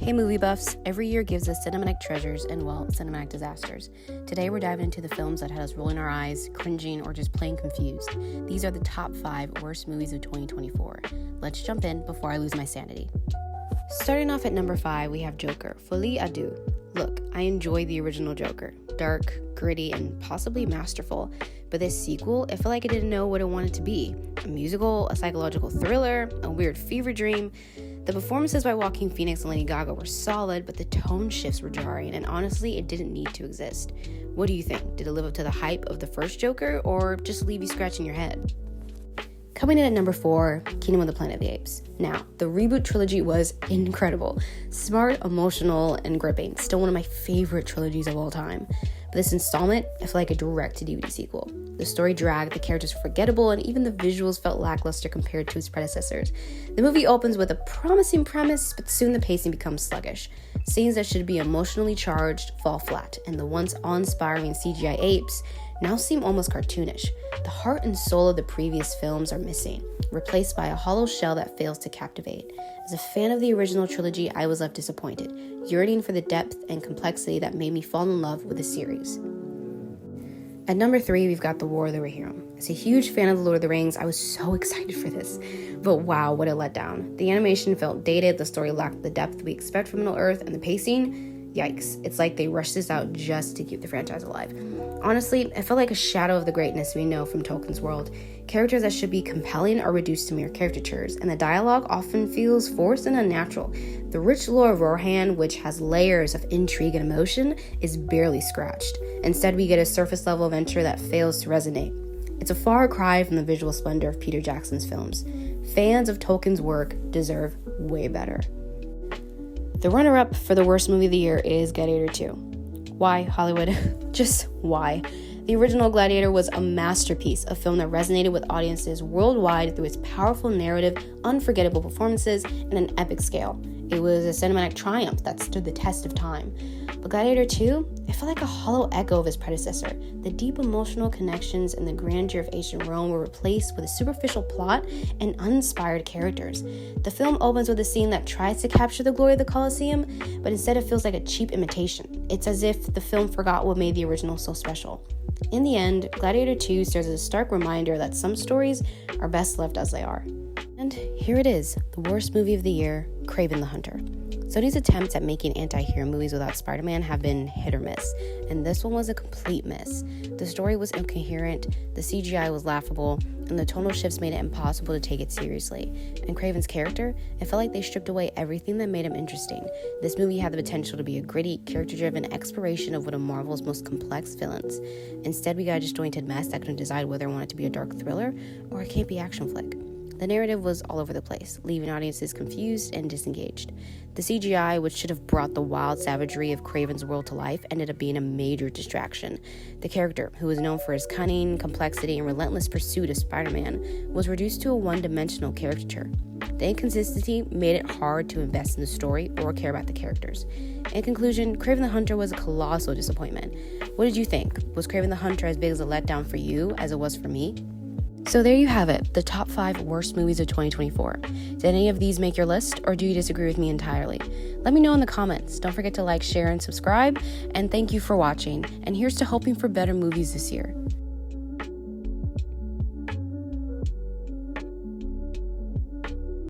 Hey movie buffs, every year gives us cinematic treasures and, well, cinematic disasters. Today we're diving into the films that had us rolling our eyes, cringing, or just plain confused. These are the top 5 worst movies of 2024. Let's jump in before I lose my sanity. Starting off at number 5, we have Joker, Folie à Deux. Look, I enjoy the original Joker. Dark, gritty, and possibly masterful. But this sequel, it felt like it didn't know what it wanted to be. A musical, a psychological thriller, a weird fever dream. The performances by Joaquin Phoenix and Lady Gaga were solid, but the tone shifts were jarring, and honestly, it didn't need to exist. What do you think? Did it live up to the hype of the first Joker, or just leave you scratching your head? Coming in at number 4, Kingdom of the Planet of the Apes. Now, the reboot trilogy was incredible. Smart, emotional, and gripping. Still one of my favorite trilogies of all time. But this installment, it felt like a direct-to-DVD sequel. The story dragged, the characters were forgettable, and even the visuals felt lackluster compared to its predecessors. The movie opens with a promising premise, but soon the pacing becomes sluggish. Scenes that should be emotionally charged fall flat, and the once awe-inspiring CGI apes now seem almost cartoonish. The heart and soul of the previous films are missing, replaced by a hollow shell that fails to captivate. As a fan of the original trilogy, I was left disappointed, yearning for the depth and complexity that made me fall in love with the series. At number 3, we've got The War of the Rohirrim. As a huge fan of The Lord of the Rings, I was so excited for this. But wow, what a letdown. The animation felt dated, the story lacked the depth we expect from Middle-earth, and the pacing, yikes. It's like they rushed this out just to keep the franchise alive. Honestly, it felt like a shadow of the greatness we know from Tolkien's world. Characters that should be compelling are reduced to mere caricatures, and the dialogue often feels forced and unnatural. The rich lore of Rohan, which has layers of intrigue and emotion, is barely scratched. Instead, we get a surface-level adventure that fails to resonate. It's a far cry from the visual splendor of Peter Jackson's films. Fans of Tolkien's work deserve way better. The runner-up for the worst movie of the year is Gladiator II. Why, Hollywood? Just why? The original Gladiator was a masterpiece, a film that resonated with audiences worldwide through its powerful narrative, unforgettable performances, and an epic scale. It was a cinematic triumph that stood the test of time. But Gladiator II, it felt like a hollow echo of its predecessor. The deep emotional connections and the grandeur of ancient Rome were replaced with a superficial plot and uninspired characters. The film opens with a scene that tries to capture the glory of the Colosseum, but instead it feels like a cheap imitation. It's as if the film forgot what made the original so special. In the end, Gladiator II serves as a stark reminder that some stories are best left as they are. And here it is, the worst movie of the year, Craving the Hunter. Sony's attempts at making anti-hero movies without Spider-Man have been hit or miss, and this one was a complete miss. The story was incoherent, the CGI was laughable, and the tonal shifts made it impossible to take it seriously. And Craven's character, it felt like they stripped away everything that made him interesting. This movie had the potential to be a gritty, character-driven exploration of one of Marvel's most complex villains. Instead, we got a disjointed mess that couldn't decide whether it wanted to be a dark thriller or a campy action flick. The narrative was all over the place, leaving audiences confused and disengaged. The CGI, which should have brought the wild savagery of Craven's world to life, ended up being a major distraction. The character, who was known for his cunning, complexity, and relentless pursuit of Spider-Man, was reduced to a one-dimensional caricature. The inconsistency made it hard to invest in the story or care about the characters. In conclusion, Craven the Hunter was a colossal disappointment. What did you think? Was Craven the Hunter as big as a letdown for you as it was for me? So there you have it, the top 5 worst movies of 2024. Did any of these make your list, or do you disagree with me entirely? Let me know in the comments. Don't forget to like, share, and subscribe, and thank you for watching. And here's to hoping for better movies this year.